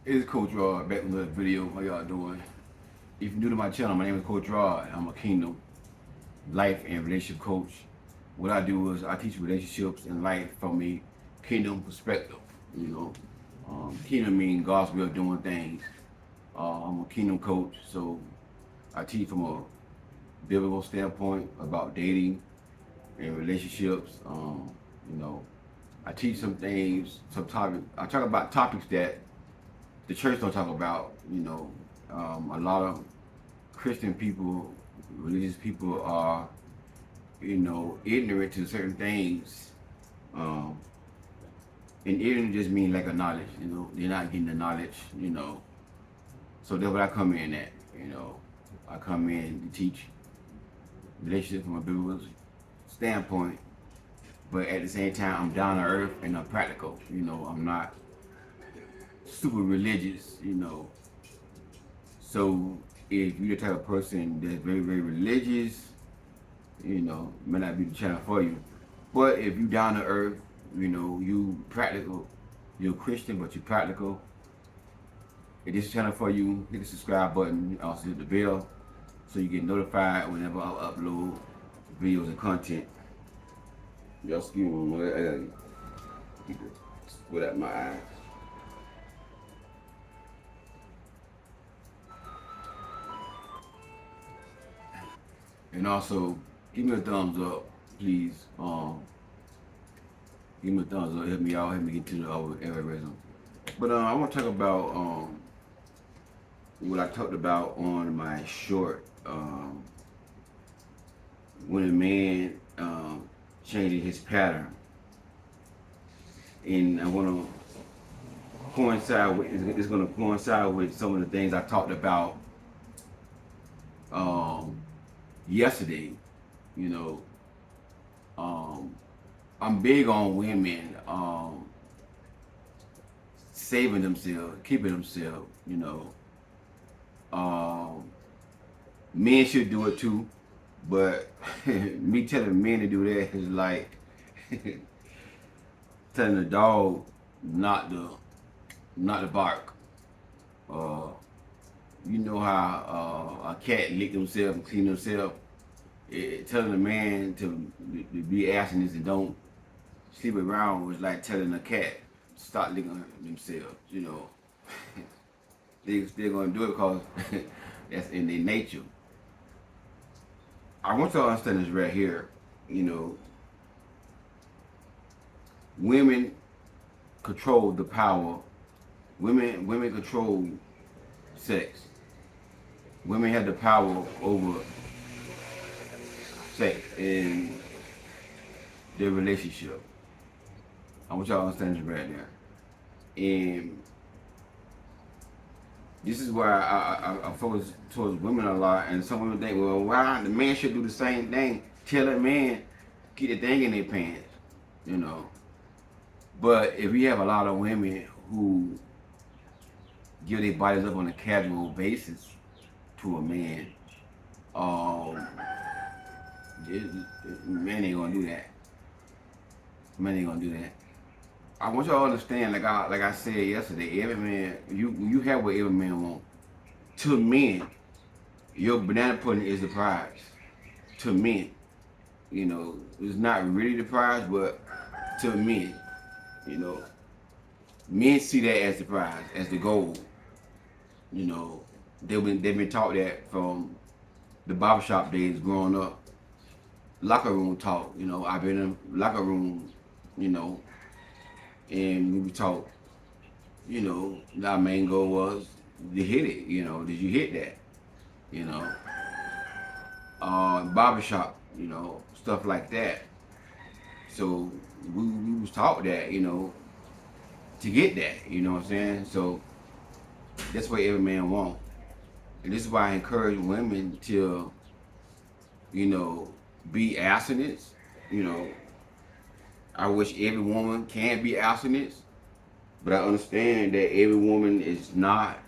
It's Coach Rod back with another video. How y'all doing? If you're new to my channel, my name is Coach Rod. I'm a Kingdom life and relationship coach. What I do is I teach relationships and life from a Kingdom perspective. You know, Kingdom means God's way of doing things. I'm a Kingdom coach, so I teach from a biblical standpoint about dating and relationships. You know, I teach some things, some topics. I talk about topics that the church don't talk about. A lot of Christian people, religious people are, ignorant to certain things. Um, and ignorant just means lack of knowledge. They're not getting the knowledge. So that's what I come in at. I come in to teach relationships from a biblical standpoint, but at the same time, I'm down to earth and I'm practical. I'm not super religious. So if you're the type of person that's very, very religious, it may not be the channel for you. But if you down to earth, you practical, you're a Christian, but you're practical, if this is channel for you, hit the subscribe button, also hit the bell, so you get notified whenever I upload videos and content. Y'all excuse me, I gotta keep it without my eyes. And also, give me a thumbs up, please. Give me a thumbs up, help me out, help me get to the algorithm. But I want to talk about what I talked about on my short. When a man changes his pattern, and I want to coincide with. It's going to coincide with some of the things I talked about yesterday. You know, I'm big on women saving themselves, keeping themselves. Men should do it too, but me telling men to do that is like telling a dog not to bark. You know how a cat lick themselves and clean themselves. Telling a man to be abstinent and don't sleep around was like telling a cat to stop licking themselves. They're gonna do it because that's in their nature. I want y'all to understand this right here. Women control the power. Women control sex. Women have the power over sex in their relationship. I want y'all to understand this right there. And this is why I focus towards women a lot. And some women think, well, why the man should do the same thing? Tell that man get the thing in their pants. But if we have a lot of women who give their bodies up on a casual basis to a man, man ain't gonna do that. Man ain't gonna do that. I want y'all to understand, like I said yesterday, every man, you have what every man wants. To men, your banana pudding is the prize. To men, it's not really the prize, but to men, men see that as the prize, as the goal. They've been taught that from the barbershop days growing up. Locker room talk, I've been in locker room, and we were taught, our main goal was to hit it, did you hit that? Barbershop, stuff like that. So we was taught that, to get that, you know what I'm saying? So that's what every man wants. And this is why I encourage women to, be abstinent. I wish every woman can be abstinent, but I understand that every woman is not,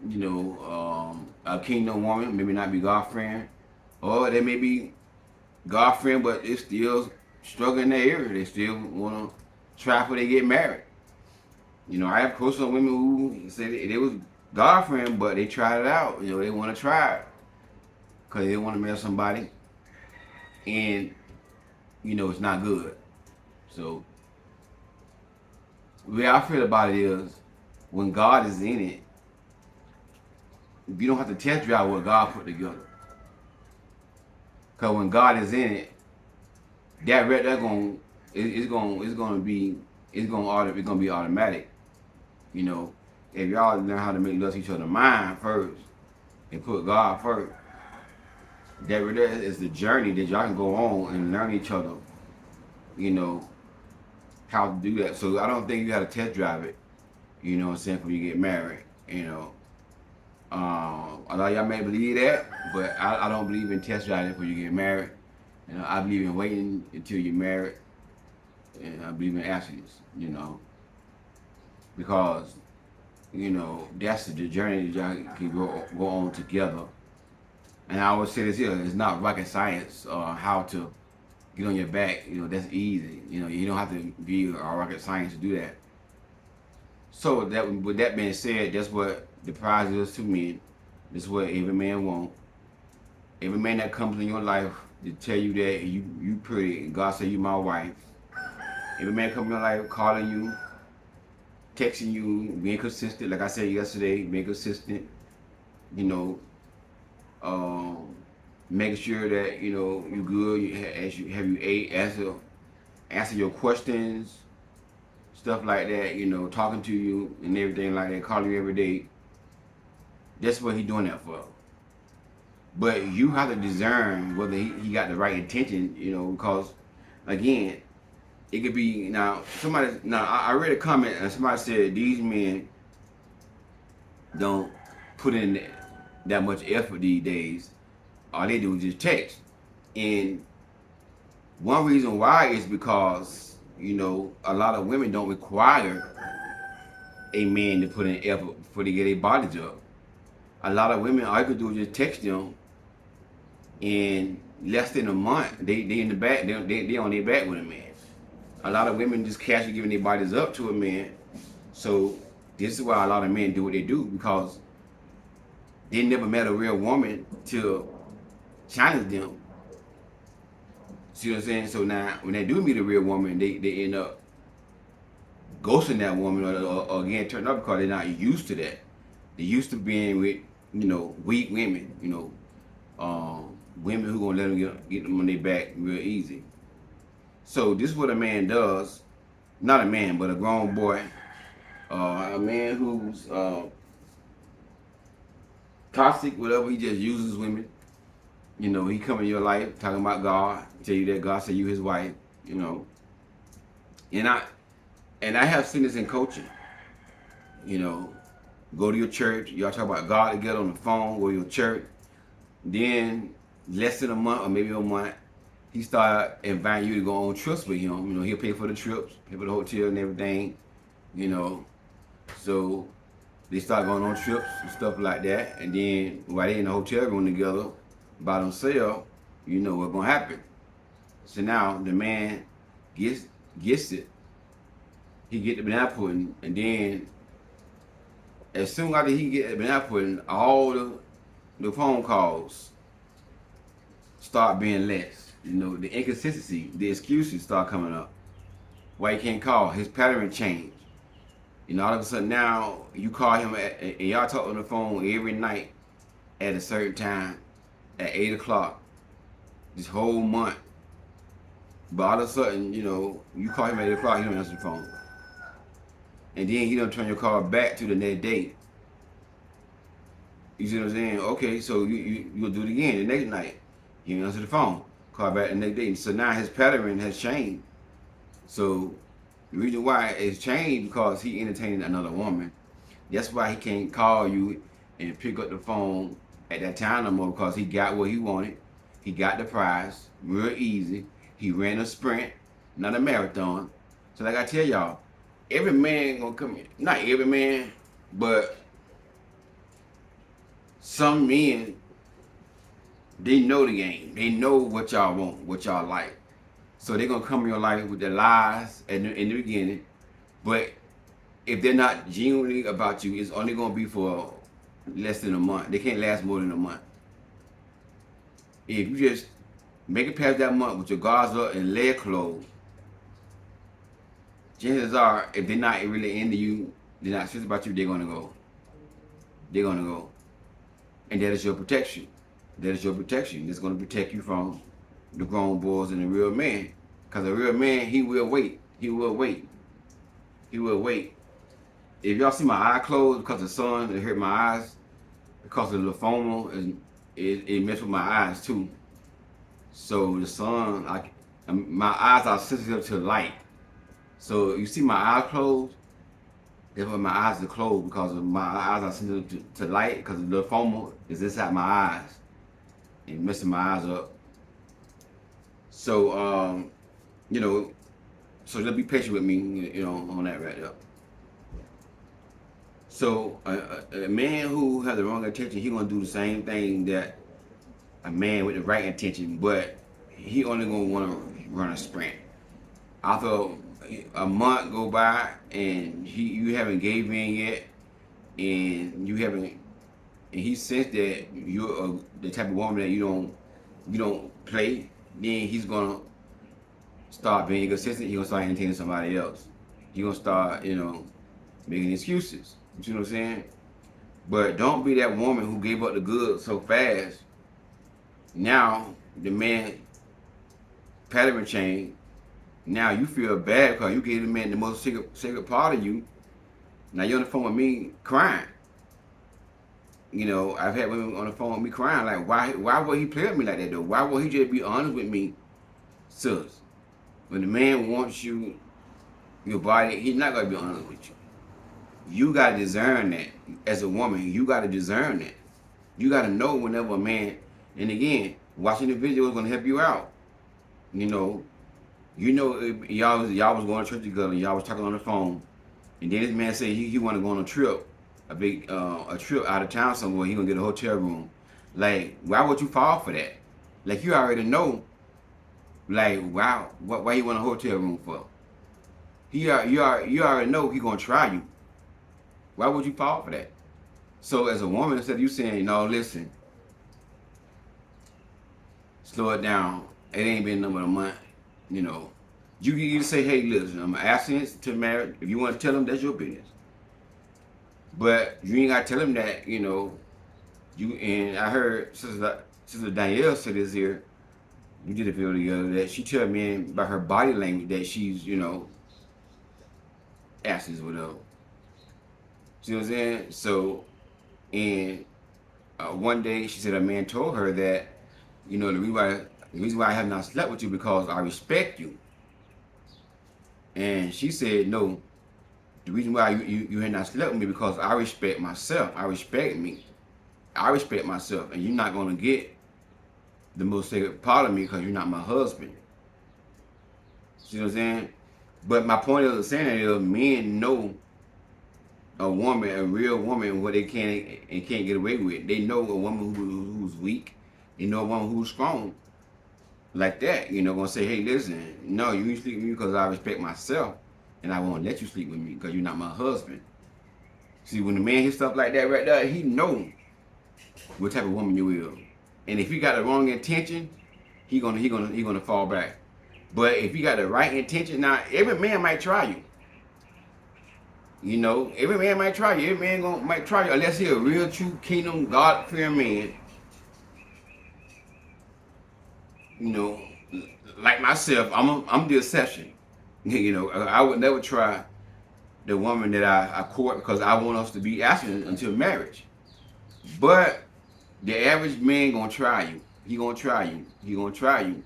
a kingdom woman, maybe not be God friend, or they may be God friend, but they still struggling in their area. They still want to try before they get married. You know, I have coached some women who said they was God friend, but they tried it out. You know, they want to try it because they want to marry somebody, and you know it's not good. So the way I feel about it is, when God is in it, you don't have to test drive what God put together. Cause when God is in it, that going it's gonna be automatic. You know, if y'all learn how to make love to each other mind first and put God first, that right there is the journey that y'all can go on and learn each other. You know how to do that. So I don't think you got to test drive it. You know what I'm saying? When you get married, you know. A lot of y'all may believe that, but I don't believe in test driving before you get married. You know, I believe in waiting until you're married, and I believe in abstinence. You know, because you know that's the journey that y'all can go on together. And I always say this here: it's not rocket science how to get on your back. You know, that's easy. You know, you don't have to be a rocket science to do that. So that, with that being said, that's what the prize is to me. This is what every man wants. Every man that comes in your life to tell you that you pretty, and God say you my wife. Every man comes in your life calling you, texting you, being consistent. Like I said yesterday, being consistent. You know, making sure that you know you good. Have you ate? Answer your questions, stuff like that. You know, talking to you and everything like that. Calling you every day. That's what he doing that for. But you have to discern whether he got the right intention, you know, because again, it could be I read a comment and somebody said these men don't put in that much effort these days. All they do is just text. And one reason why is because, you know, a lot of women don't require a man to put in effort before they get their bodies up. A lot of women, all you could do is just text them. In less than a month, they in the back, they on their back with a man. A lot of women just casually giving their bodies up to a man. So this is why a lot of men do what they do, because they never met a real woman to challenge them. See what I'm saying? So now when they do meet a real woman, they end up ghosting that woman or again turned up because they're not used to that. They're used to being with, you know, weak women, you know, women who gonna let them get them on their back real easy. So this is what a man does. Not a man, but a grown boy. A man who's toxic, whatever. He just uses women. You know, he come in your life talking about God, tell you that God said you his wife. You know, and I have seen this in coaching. You know, go to your church. Y'all talk about God together on the phone. Go to your church. Then less than a month or maybe a month, he started inviting you to go on trips with him. You know, he'll pay for the trips, pay for the hotel and everything. You know, so they start going on trips and stuff like that. And then while they in the hotel room together by themselves, you know what's gonna happen. So now the man gets it. He get the banana pudding, and then as soon as he get the banana pudding, all the phone calls start being less. You know, the inconsistency, the excuses start coming up. Why he can't call? His pattern change. You know, all of a sudden now you call him and y'all talk on the phone every night at a certain time at 8 o'clock this whole month. But all of a sudden, you know, you call him at 8 o'clock, he don't answer the phone. And then he don't turn your call back to the next day. You see what I'm saying? Okay, so you'll do it again the next night. He don't answer the phone. Call back the next day. So now his pattern has changed. So the reason why it's changed because he entertaining another woman. That's why he can't call you and pick up the phone at that time no more, because he got what he wanted. He got the prize real easy. He ran a sprint, not a marathon. So like I tell y'all, every man gonna come in. Not every man, but some men, they know the game. They know what y'all want, what y'all like. So they're gonna come in your life with their lies in the beginning, but if they're not genuinely about you, it's only gonna be for less than a month. They can't last more than a month. If you just make it past that month with your guards up and leg closed, chances are, if they're not really into you, they're not serious about you, they're gonna go. They're gonna go. And that is your protection. That is your protection. It's gonna protect you from the grown boys and the real man. Because a real man, he will wait. He will wait. He will wait. If y'all see my eye closed because the sun, it hurt my eyes, because of the lymphoma, it messed with my eyes too. So the sun, my eyes are sensitive to light. So you see my eyes closed, that's why my eyes are closed, because of my eyes are sensitive to light, because the lymphoma is inside my eyes and messing my eyes up. So you know, so just be patient with me, you know, on that right there. So a man who has the wrong intention, he gonna do the same thing that a man with the right intention, but he only gonna want to run a sprint. After a month go by and you haven't gave in yet, and you haven't, and he sense that you're the type of woman that you don't play, then he's gonna start being inconsistent. He's gonna start entertaining somebody else. He's gonna start, you know, making excuses. You see what I'm saying? But don't be that woman who gave up the goods so fast. Now the man pattern change. Now you feel bad because you gave the man the most sacred part of you. Now you're on the phone with me crying. You know, I've had women on the phone with me crying like, why would he play with me like that though? Why would he just be honest with me, sis? When the man wants you, your body, he's not gonna be honest with you. You gotta discern that. As a woman, you gotta discern that. You gotta know whenever a man, and again, watching the video is gonna help you out. You know, y'all was going to church together, y'all was talking on the phone, and then this man said he want to go on a trip, a trip out of town somewhere. He gonna get a hotel room. Like, why would you fall for that? Like, you already know. Like, wow, why you want a hotel room for? You already know he gonna try you. Why would you fall for that? So as a woman, instead of you saying, no, listen, slow it down. It ain't been number a month. You know, you say, hey, listen, I'm asking to marry. If you want to tell him, that's your business. But you ain't got to tell him that, you know. And I heard Sister Danielle said this here. We did a video together that she tell me by her body language that she's, you know, asses whatever. See what I'm saying? So, and one day she said a man told her that, you know, the reason why I have not slept with you because I respect you. And she said, no, the reason why you have not slept with me because I respect myself. I respect me. I respect myself. And you're not going to get the most sacred part of me because you're not my husband. See what I'm saying? But my point of saying that is men know a woman, a real woman, what they can and can't get away with. They know a woman who's weak. They know a woman who's strong. Like that, you know, gonna say, hey, listen, no, you ain't sleep with me because I respect myself, and I won't let you sleep with me because you're not my husband. See, when the man hears stuff like that right there, he know what type of woman you is, and if he got the wrong intention, he gonna fall back. But if you got the right intention, now every man might try you. You know, every man might try you. Every man might try you unless he a real, true kingdom, God-fearing man. You know, like myself, I'm the exception. You know, I would never try the woman that I court because I want us to be abstinent until marriage. But the average man gonna try you. He gonna try you. He gonna try you.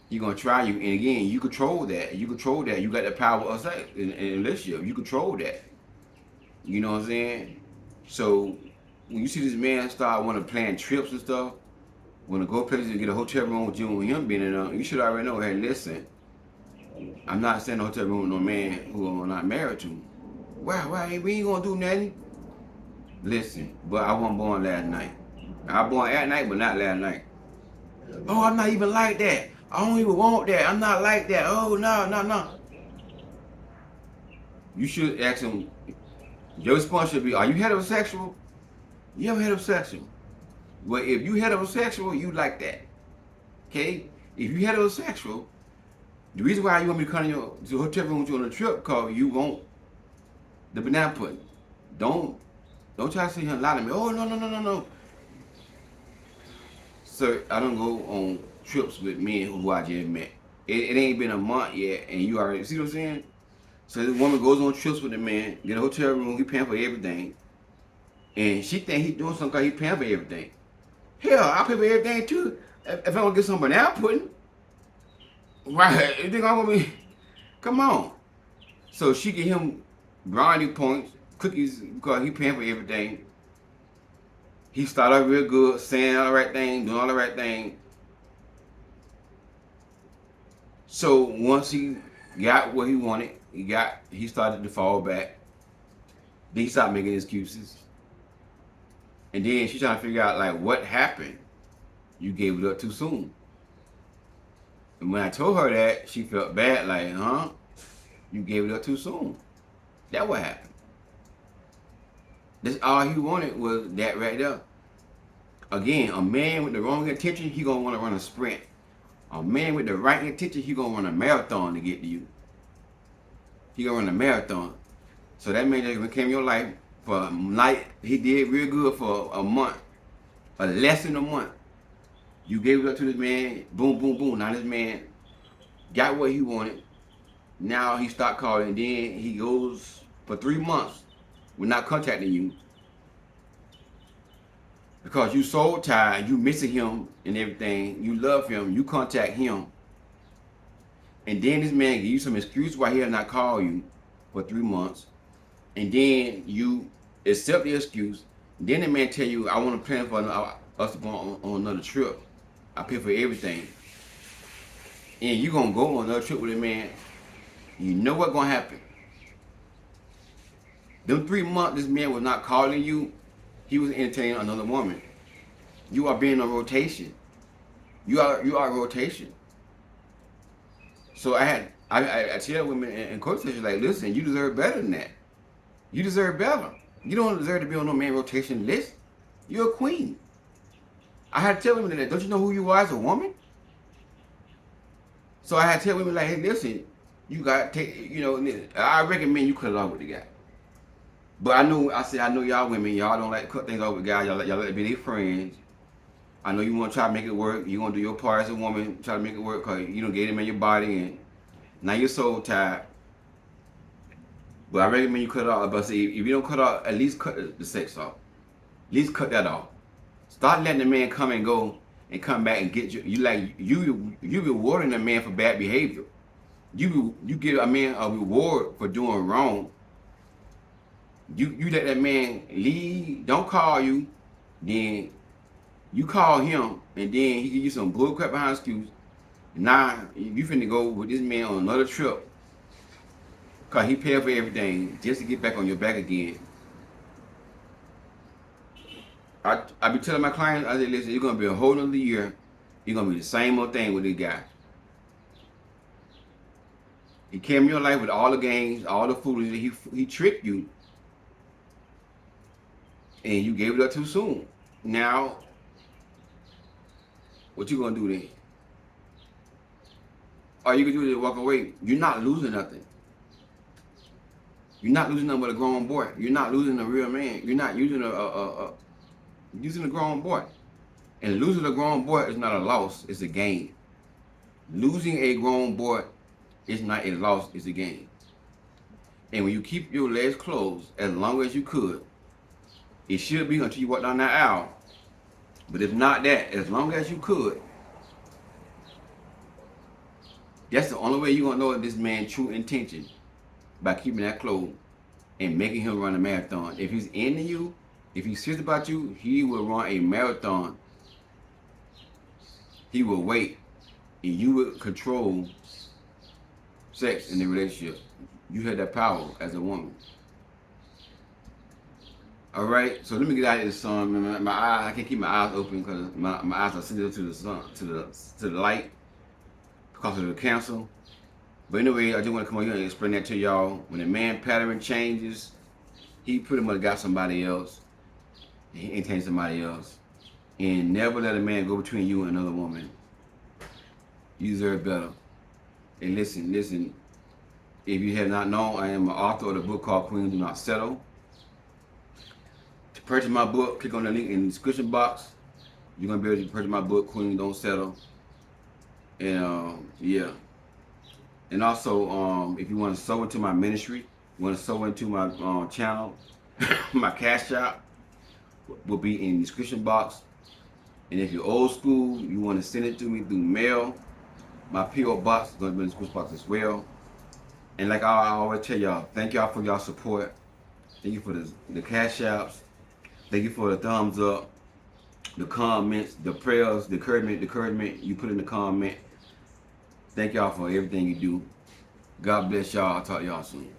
He gonna try you. And again, you control that. You control that. You got the power of sex in a relationship. You control that. You know what I'm saying? So when you see this man start want to plan trips and stuff, want to go places and get a hotel room with you and him being in there, you should already know, hey, listen, I'm not staying in a hotel room with no man who I'm not married to. Why? We ain't gonna do nothing. Listen, but I wasn't born last night. I was born at night, but not last night. Oh, I'm not even like that. I don't even want that. I'm not like that. Oh, no. You should ask him. Your response should be, "Are you heterosexual?" Yeah, I'm heterosexual. Well, if you heterosexual, you like that. Okay? If you heterosexual, the reason why you want me to come to the hotel room with you on a trip, because you want the banana pudding. Don't try to sit here and lie to me. Oh, no, no, no, no, no. Sir, I don't go on trips with men who I just met. It ain't been a month yet, and you already see what I'm saying? So this woman goes on trips with the man, get a hotel room, he paying for everything, and she think he doing something because he paying for everything. Hell, I pay for everything too. If I want to get some banana pudding, right? You think I'm gonna be? Come on. So she get him brownie points, cookies because he paying for everything. He start out real good, saying all the right thing, doing all the right thing. So once he got what he wanted, he started to fall back. Then he started making excuses. And then she trying to figure out like what happened. You gave it up too soon. And when I told her that, she felt bad, like, huh? You gave it up too soon. That what happened. That's all he wanted was that right there. Again, a man with the wrong intention, he gonna want to run a sprint. A man with the right intention, he gonna run a marathon to get to you. He gonna run a marathon. So that man that became your life for a night, he did real good for a month, less than a month. You gave it up to this man, boom, boom, boom. Now this man got what he wanted. Now he stopped calling, and then he goes for 3 months with not contacting you because you so tired, you missing him and everything. You love him, you contact him, and then this man give you some excuse why he has not called you for 3 months, and then you accept the excuse. Then the man tell you, "I want to plan for us to go on another trip. I pay for everything," and you gonna go on another trip with a man. You know what's gonna happen. Them 3 months this man was not calling you, he was entertaining another woman. You are being on rotation. You are rotation. So I tell women in court sessions, like, listen, you deserve better than that. You deserve better. You don't deserve to be on no man rotation list. You're a queen. I had to tell women that. Don't you know who you are as a woman? So I had to tell women like, hey, listen, you got to take, I recommend you cut it off with the guy. But I know y'all women, y'all don't like to cut things off with guys. Y'all let it be their friends. I know you want to try to make it work. You want to do your part as a woman, try to make it work because you don't get him in your body and now you're so tired. But I recommend you cut it off. But say if you don't cut off, at least cut the sex off. At least cut that off. Start letting the man come and go and come back and get you. You rewarding a man for bad behavior. You give a man a reward for doing wrong. You let that man leave, don't call you, then you call him, and then he give you some bull crap behind excuse. Now you finna go with this man on another trip, cause he paid for everything just to get back on your back again. I be telling my clients, I say, listen, you're gonna be a whole nother year. You're gonna be the same old thing with this guy. He came in your life with all the games, all the foolishness. He tricked you, and you gave it up too soon. Now, what you gonna do then? All you can do is walk away. You're not losing nothing. You're not losing nothing but a grown boy. You're not losing a real man. You're not using using a grown boy. And losing a grown boy is not a loss, it's a gain. Losing a grown boy is not a loss, it's a gain. And when you keep your legs closed as long as you could, it should be until you walk down that aisle. But if not that, as long as you could, that's the only way you're gonna know this man's true intention, by keeping that closed and making him run a marathon. If he's into you, if he's serious about you, he will run a marathon. He will wait, and you will control sex in the relationship. You have that power as a woman. All right, so let me get out of the sun. My eyes, I can't keep my eyes open because my eyes are sensitive to the sun, to the light because of the cancer. But anyway, I just want to come on here and explain that to y'all. When a man pattern changes, he pretty much got somebody else. He entertains somebody else. And never let a man go between you and another woman. You deserve better. And listen. If you have not known, I am an author of the book called Queen Do Not Settle. To purchase my book, click on the link in the description box. You're going to be able to purchase my book, Queen Don't Settle. And yeah. And also, if you want to sow into my ministry, you want to sow into my channel, my cash app will be in the description box. And if you're old school, you want to send it to me through mail, my P.O. box is going to be in the description box as well. And like I always tell y'all, thank y'all for y'all support. Thank you for the cash apps. Thank you for the thumbs up, the comments, the prayers, the encouragement you put in the comment. Thank y'all for everything you do. God bless y'all. I'll talk to y'all soon.